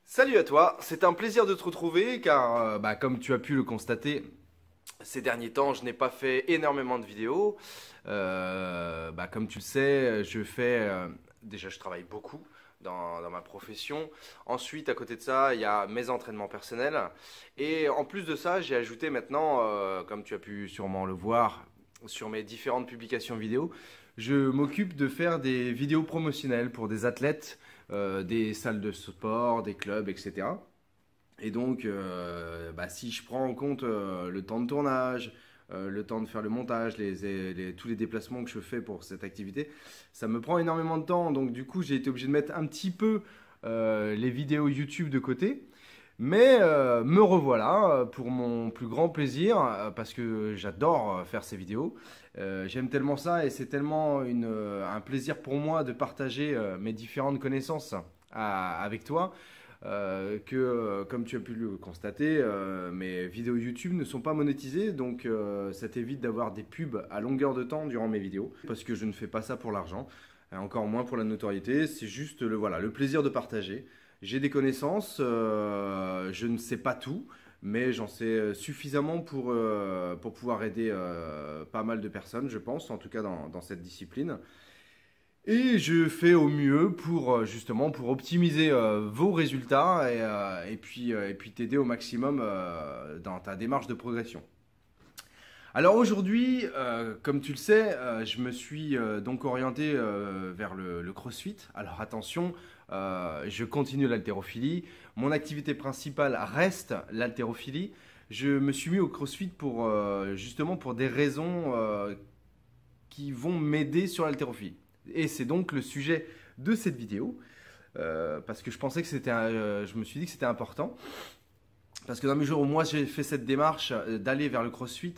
Salut à toi, c'est un plaisir de te retrouver car comme tu as pu le constater, ces derniers temps je n'ai pas fait énormément de vidéos. Comme tu le sais, déjà je travaille beaucoup dans ma profession. Ensuite à côté de ça il y a mes entraînements personnels. Et en plus de ça j'ai ajouté maintenant, comme tu as pu sûrement le voir sur mes différentes publications vidéo, je m'occupe de faire des vidéos promotionnelles pour des athlètes, des salles de sport, des clubs, etc. Et donc, si je prends en compte le temps de tournage, le temps de faire le montage, tous les déplacements que je fais pour cette activité, ça me prend énormément de temps. Donc, du coup, j'ai été obligé de mettre un petit peu les vidéos YouTube de côté. Mais me revoilà pour mon plus grand plaisir parce que j'adore faire ces vidéos. J'aime tellement ça et c'est tellement un plaisir pour moi de partager mes différentes connaissances avec toi comme tu as pu le constater, mes vidéos YouTube ne sont pas monétisées, donc ça t'évite d'avoir des pubs à longueur de temps durant mes vidéos parce que je ne fais pas ça pour l'argent, encore moins pour la notoriété, c'est juste le plaisir de partager. J'ai des connaissances, je ne sais pas tout, mais j'en sais suffisamment pour pouvoir aider pas mal de personnes, je pense, en tout cas dans cette discipline. Et je fais au mieux pour justement pour optimiser vos résultats et puis t'aider au maximum dans ta démarche de progression. Alors aujourd'hui, comme tu le sais, je me suis donc orienté vers le CrossFit. Alors attention, je continue l'haltérophilie. Mon activité principale reste l'haltérophilie. Je me suis mis au CrossFit pour justement pour des raisons qui vont m'aider sur l'haltérophilie. Et c'est donc le sujet de cette vidéo, parce que je pensais que je me suis dit que c'était important. Parce que dans mes jours où moi j'ai fait cette démarche d'aller vers le CrossFit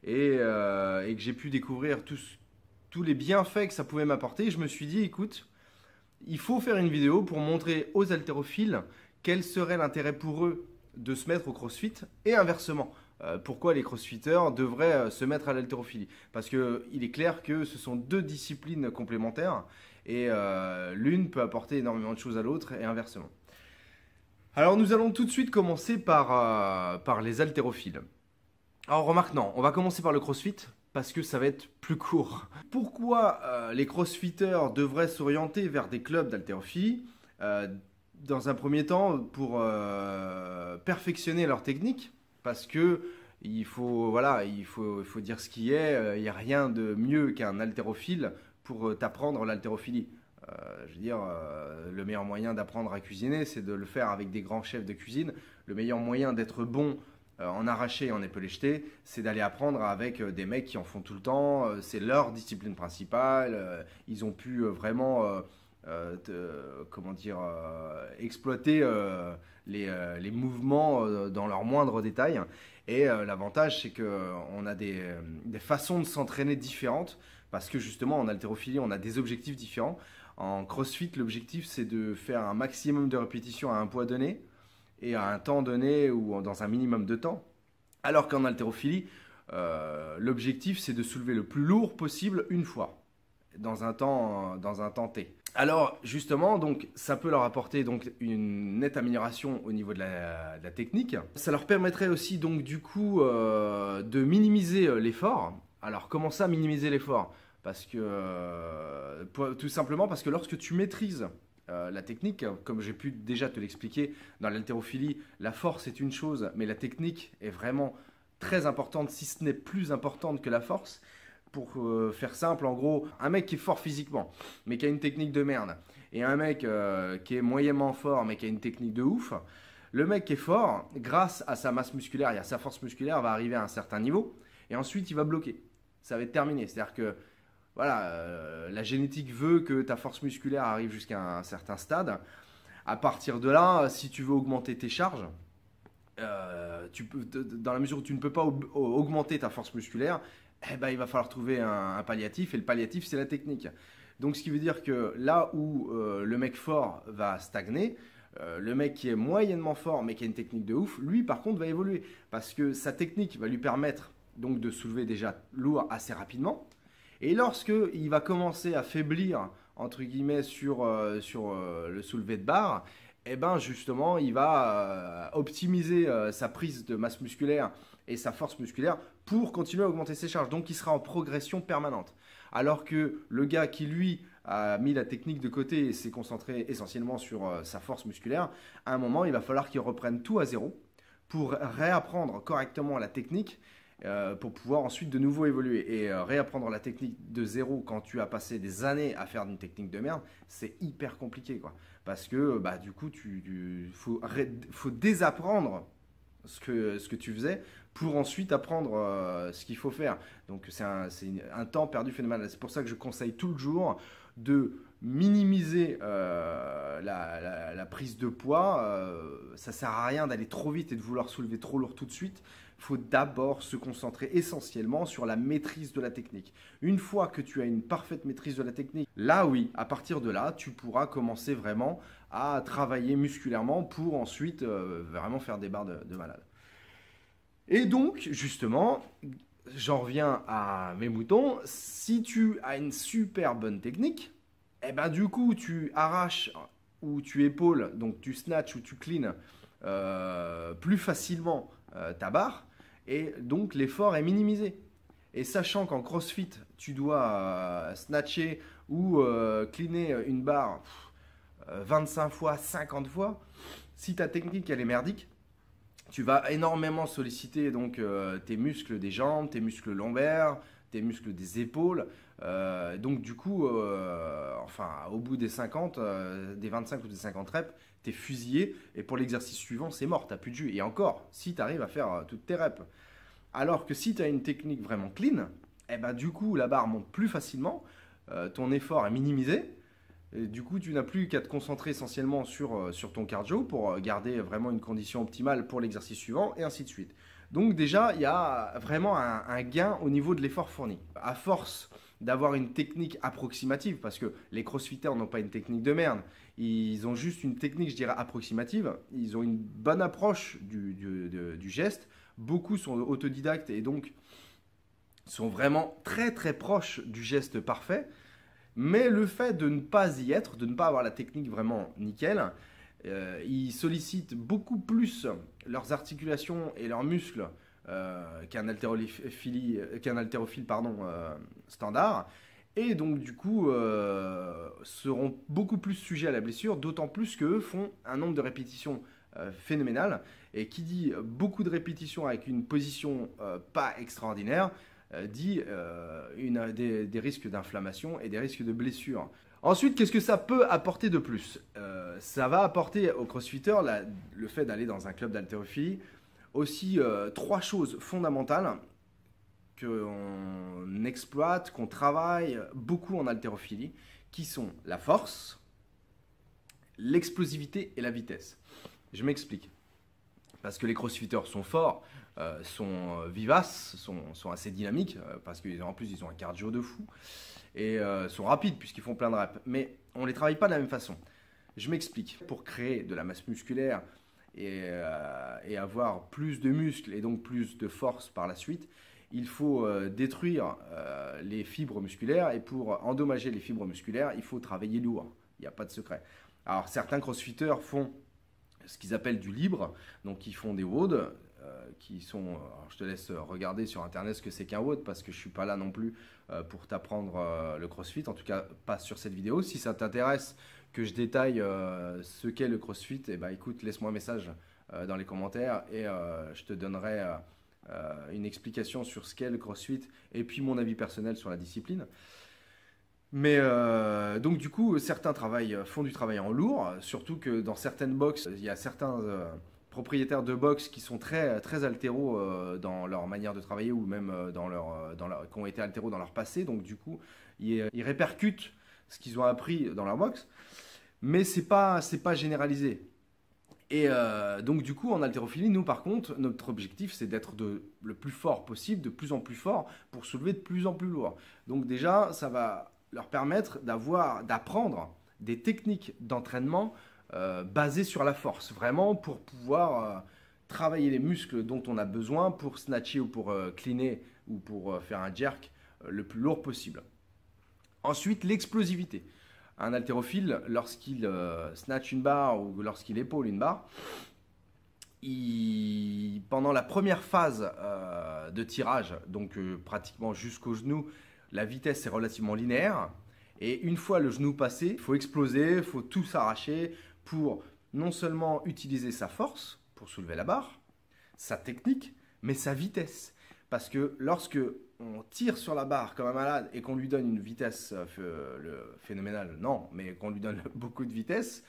et que j'ai pu découvrir tous les bienfaits que ça pouvait m'apporter, je me suis dit, écoute, il faut faire une vidéo pour montrer aux haltérophiles quel serait l'intérêt pour eux de se mettre au CrossFit et inversement. Pourquoi les crossfitters devraient se mettre à l'haltérophilie. Parce qu'il est clair que ce sont deux disciplines complémentaires et l'une peut apporter énormément de choses à l'autre et inversement. Alors nous allons tout de suite commencer par les haltérophiles. Alors remarque, non, on va commencer par le CrossFit parce que ça va être plus court. Pourquoi les crossfitters devraient s'orienter vers des clubs d'haltérophilie dans un premier temps pour perfectionner leur technique. Parce que il faut dire ce qui est. Il n'y a rien de mieux qu'un haltérophile pour t'apprendre l'haltérophilie. Je veux dire, le meilleur moyen d'apprendre à cuisiner, c'est de le faire avec des grands chefs de cuisine. Le meilleur moyen d'être bon en arraché et en épaulé jeté, c'est d'aller apprendre avec des mecs qui en font tout le temps. C'est leur discipline principale. Ils ont pu vraiment exploiter les mouvements dans leurs moindres détails. Et l'avantage, c'est qu'on a des façons de s'entraîner différentes parce que justement en haltérophilie, on a des objectifs différents. En CrossFit, l'objectif, c'est de faire un maximum de répétitions à un poids donné et à un temps donné ou dans un minimum de temps. Alors qu'en haltérophilie, l'objectif, c'est de soulever le plus lourd possible une fois dans un temps T. Alors justement, donc, ça peut leur apporter donc, une nette amélioration au niveau de la technique. Ça leur permettrait aussi donc du coup de minimiser l'effort. Alors comment ça minimiser l'effort? Parce que tout simplement parce que lorsque tu maîtrises la technique, comme j'ai pu déjà te l'expliquer dans l'haltérophilie, la force est une chose, mais la technique est vraiment très importante, si ce n'est plus importante que la force. Pour faire simple, en gros, un mec qui est fort physiquement, mais qui a une technique de merde, et un mec qui est moyennement fort, mais qui a une technique de ouf, le mec qui est fort, grâce à sa masse musculaire et à sa force musculaire, va arriver à un certain niveau, et ensuite il va bloquer. Ça va être terminé. C'est-à-dire que voilà, la génétique veut que ta force musculaire arrive jusqu'à un certain stade. À partir de là, si tu veux augmenter tes charges, dans la mesure où tu ne peux pas augmenter ta force musculaire, il va falloir trouver un palliatif, et le palliatif, c'est la technique. Donc, ce qui veut dire que là où le mec fort va stagner, le mec qui est moyennement fort, mais qui a une technique de ouf, lui, par contre, va évoluer. Parce que sa technique va lui permettre donc, de soulever déjà lourd assez rapidement. Et lorsqu'il va commencer à faiblir, entre guillemets, sur le soulevé de barre, et ben justement, il va optimiser sa prise de masse musculaire et sa force musculaire pour continuer à augmenter ses charges. Donc, il sera en progression permanente. Alors que le gars qui, lui, a mis la technique de côté et s'est concentré essentiellement sur sa force musculaire, à un moment, il va falloir qu'il reprenne tout à zéro pour réapprendre correctement la technique pour pouvoir ensuite de nouveau évoluer. Et réapprendre la technique de zéro quand tu as passé des années à faire une technique de merde, c'est hyper compliqué, quoi. Parce que bah, du coup, faut désapprendre ce que tu faisais pour ensuite apprendre ce qu'il faut faire. Donc c'est un temps perdu phénoménal. C'est pour ça que je conseille toujours de minimiser la prise de poids. Ça sert à rien d'aller trop vite et de vouloir soulever trop lourd tout de suite. Il faut d'abord se concentrer essentiellement sur la maîtrise de la technique. Une fois que tu as une parfaite maîtrise de la technique, là oui, à partir de là, tu pourras commencer vraiment à travailler musculairement pour ensuite vraiment faire des barres de malade. Et donc, justement, j'en reviens à mes moutons. Si tu as une super bonne technique, eh ben du coup, tu arraches ou tu épaules, donc tu snatches ou tu cleans plus facilement ta barre, et donc l'effort est minimisé. Et sachant qu'en CrossFit, tu dois snatcher ou cleaner une barre 25 fois, 50 fois, si ta technique elle est merdique, tu vas énormément solliciter donc tes muscles des jambes, tes muscles lombaires, tes muscles des épaules. Donc du coup, enfin au bout des 50, des 25 ou des 50 reps, tu es fusillé et pour l'exercice suivant, c'est mort, tu n'as plus de jus. Et encore, si tu arrives à faire toutes tes reps. Alors que si tu as une technique vraiment clean, eh ben, du coup la barre monte plus facilement, ton effort est minimisé. Et du coup, tu n'as plus qu'à te concentrer essentiellement sur ton cardio pour garder vraiment une condition optimale pour l'exercice suivant et ainsi de suite. Donc déjà, il y a vraiment un gain au niveau de l'effort fourni. À force d'avoir une technique approximative, parce que les crossfitters n'ont pas une technique de merde, ils ont juste une technique, je dirais, approximative. Ils ont une bonne approche du geste. Beaucoup sont autodidactes et donc sont vraiment très très proches du geste parfait. Mais le fait de ne pas y être, de ne pas avoir la technique vraiment nickel, ils sollicitent beaucoup plus leurs articulations et leurs muscles qu'un haltérophile standard. Et donc du coup seront beaucoup plus sujets à la blessure, d'autant plus qu'eux font un nombre de répétitions phénoménal. Et qui dit beaucoup de répétitions avec une position pas extraordinaire, dit des risques d'inflammation et des risques de blessure. Ensuite, qu'est-ce que ça peut apporter de plus? Ça va apporter aux crossfitters le fait d'aller dans un club d'haltérophilie aussi trois choses fondamentales qu'on exploite, qu'on travaille beaucoup en haltérophilie, qui sont la force, l'explosivité et la vitesse. Je m'explique. Parce que les crossfitters sont forts, sont vivaces, sont assez dynamiques, parce qu'en plus ils ont un cardio de fou, et sont rapides puisqu'ils font plein de reps. Mais on ne les travaille pas de la même façon. Je m'explique. Pour créer de la masse musculaire et avoir plus de muscles et donc plus de force par la suite, il faut détruire les fibres musculaires. Et pour endommager les fibres musculaires, il faut travailler lourd. Il n'y a pas de secret. Alors certains crossfitters font ce qu'ils appellent du libre, donc ils font des WOD, qui sont, alors je te laisse regarder sur internet ce que c'est qu'un WOD, parce que je ne suis pas là non plus pour t'apprendre le CrossFit, en tout cas pas sur cette vidéo. Si ça t'intéresse que je détaille ce qu'est le CrossFit, eh ben, écoute, laisse-moi un message dans les commentaires et je te donnerai une explication sur ce qu'est le CrossFit et puis mon avis personnel sur la discipline. Mais donc du coup, certains font du travail en lourd, surtout que dans certaines boxes, il y a certains propriétaires de box qui sont très, très haltéros dans leur manière de travailler ou même qui ont été haltéros dans leur passé. Donc du coup, ils répercutent ce qu'ils ont appris dans leur box, mais c'est pas généralisé. Et donc du coup, en haltérophilie, nous par contre, notre objectif c'est d'être le plus fort possible, de plus en plus fort pour soulever de plus en plus lourd. Donc déjà, ça va leur permettre d'apprendre des techniques d'entraînement basées sur la force, vraiment pour pouvoir travailler les muscles dont on a besoin pour snatcher ou pour cleaner ou pour faire un jerk le plus lourd possible. Ensuite, l'explosivité. Un haltérophile, lorsqu'il snatch une barre ou lorsqu'il épaule une barre, pendant la première phase de tirage, donc pratiquement jusqu'au genou, la vitesse est relativement linéaire. Et une fois le genou passé, il faut exploser, il faut tout s'arracher pour non seulement utiliser sa force pour soulever la barre, sa technique, mais sa vitesse. Parce que lorsque on tire sur la barre comme un malade et qu'on lui donne une vitesse phénoménale, non, mais qu'on lui donne beaucoup de vitesse,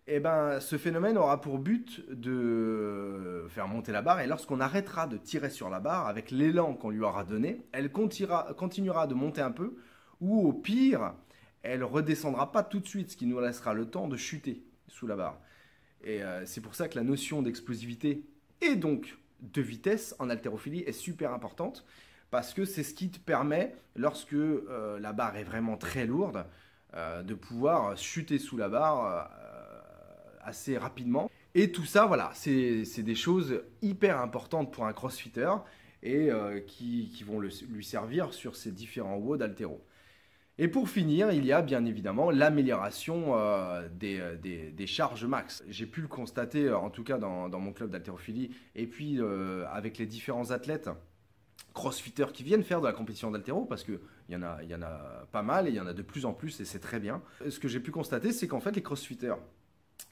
eh ben, ce phénomène aura pour but de faire monter la barre. Et lorsqu'on arrêtera de tirer sur la barre, avec l'élan qu'on lui aura donné, elle continuera de monter un peu, ou au pire, elle redescendra pas tout de suite, ce qui nous laissera le temps de chuter sous la barre. Et c'est pour ça que la notion d'explosivité et donc de vitesse en haltérophilie est super importante, parce que c'est ce qui te permet, lorsque la barre est vraiment très lourde, de pouvoir chuter sous la barre assez rapidement. Et tout ça, voilà, c'est des choses hyper importantes pour un crossfitter et qui vont lui servir sur ces différents WOD d'haltéro. Et pour finir, il y a bien évidemment l'amélioration des charges max. J'ai pu le constater, en tout cas dans mon club d'haltérophilie, et puis avec les différents athlètes crossfitters qui viennent faire de la compétition d'haltéro, parce qu'il y en a pas mal et il y en a de plus en plus et c'est très bien. Ce que j'ai pu constater, c'est qu'en fait les crossfitters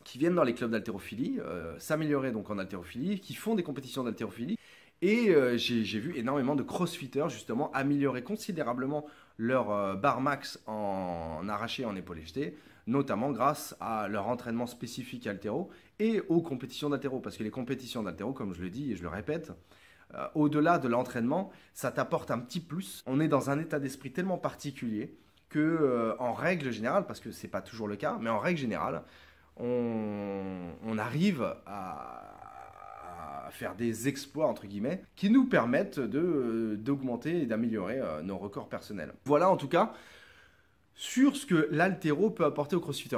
qui viennent dans les clubs d'haltérophilie, s'améliorer donc en haltérophilie, qui font des compétitions d'haltérophilie, et j'ai vu énormément de crossfitters justement améliorer considérablement leur barre max en arraché, en épaulé jeté, notamment grâce à leur entraînement spécifique haltéro et aux compétitions d'haltéro. Parce que les compétitions d'haltéro, comme je le dis et je le répète, au-delà de l'entraînement, ça t'apporte un petit plus. On est dans un état d'esprit tellement particulier que, en règle générale, parce que c'est pas toujours le cas, mais en règle générale, on arrive à faire des exploits, entre guillemets, qui nous permettent d'augmenter et d'améliorer nos records personnels. Voilà en tout cas sur ce que l'haltéro peut apporter au crossfitter.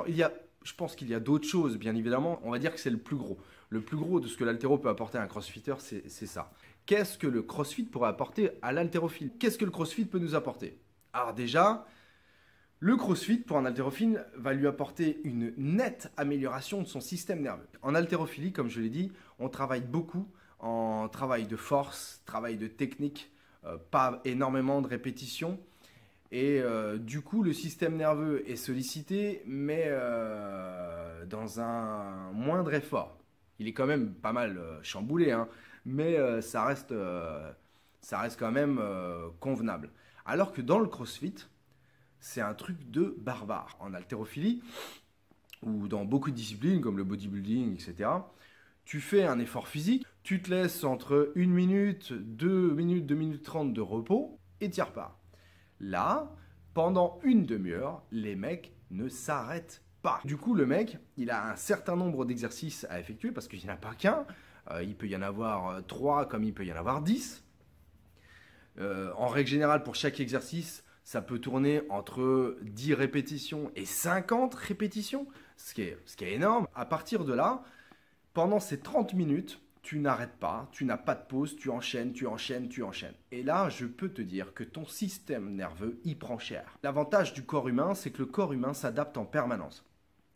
Je pense qu'il y a d'autres choses, bien évidemment. On va dire que c'est le plus gros. Le plus gros de ce que l'haltéro peut apporter à un crossfitter, c'est ça. Qu'est-ce que le crossfit pourrait apporter à l'haltérophile? Qu'est-ce que le crossfit peut nous apporter? Alors déjà, le crossfit, pour un haltérophile, va lui apporter une nette amélioration de son système nerveux. En haltérophilie, comme je l'ai dit, on travaille beaucoup en travail de force, travail de technique, pas énormément de répétitions. Et du coup, le système nerveux est sollicité, mais dans un moindre effort. Il est quand même pas mal chamboulé, hein, mais ça reste quand même convenable. Alors que dans le crossfit, c'est un truc de barbare. En haltérophilie, ou dans beaucoup de disciplines comme le bodybuilding, etc., tu fais un effort physique, tu te laisses entre 1 minute, 2 minutes, 2 minutes 30 de repos, et tu repars. Là, pendant une demi-heure, les mecs ne s'arrêtent pas. Du coup, le mec, il a un certain nombre d'exercices à effectuer, parce qu'il n'y en a pas qu'un. Il peut y en avoir 3 comme il peut y en avoir 10. En règle générale, pour chaque exercice, ça peut tourner entre 10 répétitions et 50 répétitions, ce qui est énorme. À partir de là, pendant ces 30 minutes, tu n'arrêtes pas, tu n'as pas de pause, tu enchaînes, tu enchaînes, tu enchaînes. Et là, je peux te dire que ton système nerveux y prend cher. L'avantage du corps humain, c'est que le corps humain s'adapte en permanence.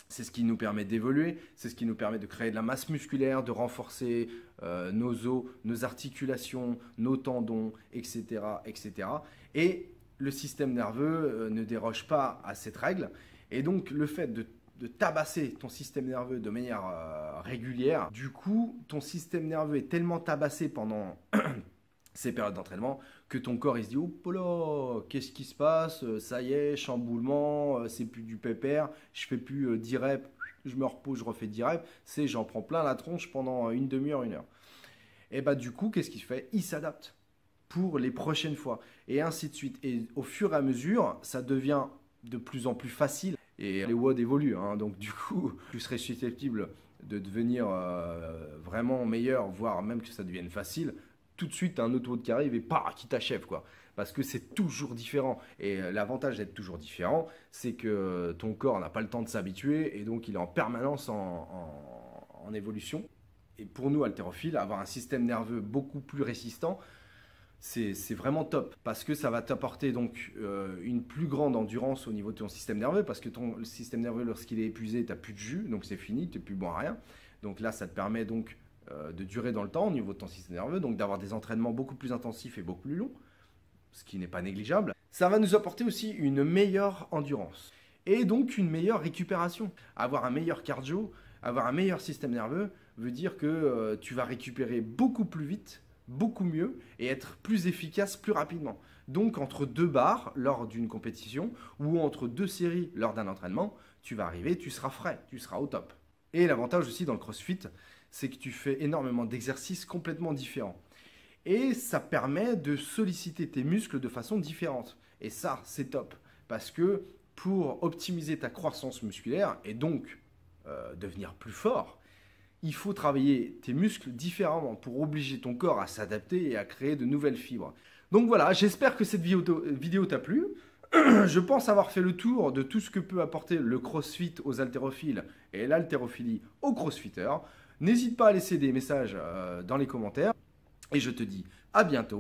C'est ce qui nous permet d'évoluer, c'est ce qui nous permet de créer de la masse musculaire, de renforcer nos os, nos articulations, nos tendons, etc., etc. Et le système nerveux ne déroge pas à cette règle. Et donc, le fait de tabasser ton système nerveux de manière régulière, du coup, ton système nerveux est tellement tabassé pendant ces périodes d'entraînement que ton corps, il se dit « Oh là, qu'est-ce qui se passe? Ça y est, chamboulement, c'est plus du pépère, je fais plus 10 reps, je me repose, je refais 10 reps, c'est j'en prends plein la tronche pendant une demi-heure, 1 heure. » Et bah du coup, qu'est-ce qu'il fait? Il s'adapte pour les prochaines fois, et ainsi de suite. Et au fur et à mesure, ça devient de plus en plus facile, et les WOD évoluent, hein, donc du coup, tu serais susceptible de devenir vraiment meilleur, voire même que ça devienne facile. Tout de suite, tu as un autre WOD qui arrive et qui t'achève, quoi. Parce que c'est toujours différent. Et l'avantage d'être toujours différent, c'est que ton corps n'a pas le temps de s'habituer, et donc il est en permanence en évolution. Et pour nous, haltérophiles, avoir un système nerveux beaucoup plus résistant, c'est vraiment top parce que ça va t'apporter donc une plus grande endurance au niveau de ton système nerveux parce que le système nerveux, lorsqu'il est épuisé, tu n'as plus de jus, donc c'est fini, tu n'es plus bon à rien. Donc là, ça te permet donc de durer dans le temps au niveau de ton système nerveux, donc d'avoir des entraînements beaucoup plus intensifs et beaucoup plus longs, ce qui n'est pas négligeable. Ça va nous apporter aussi une meilleure endurance et donc une meilleure récupération. Avoir un meilleur cardio, avoir un meilleur système nerveux veut dire que tu vas récupérer beaucoup plus vite, beaucoup mieux et être plus efficace plus rapidement. Donc entre 2 barres lors d'une compétition ou entre 2 séries lors d'un entraînement, tu vas arriver, tu seras frais, tu seras au top. Et l'avantage aussi dans le CrossFit, c'est que tu fais énormément d'exercices complètement différents. Et ça permet de solliciter tes muscles de façon différente. Et ça, c'est top. Parce que pour optimiser ta croissance musculaire et donc devenir plus fort, il faut travailler tes muscles différemment pour obliger ton corps à s'adapter et à créer de nouvelles fibres. Donc voilà, j'espère que cette vidéo t'a plu. Je pense avoir fait le tour de tout ce que peut apporter le CrossFit aux haltérophiles et l'haltérophilie aux crossfitters. N'hésite pas à laisser des messages dans les commentaires et je te dis à bientôt.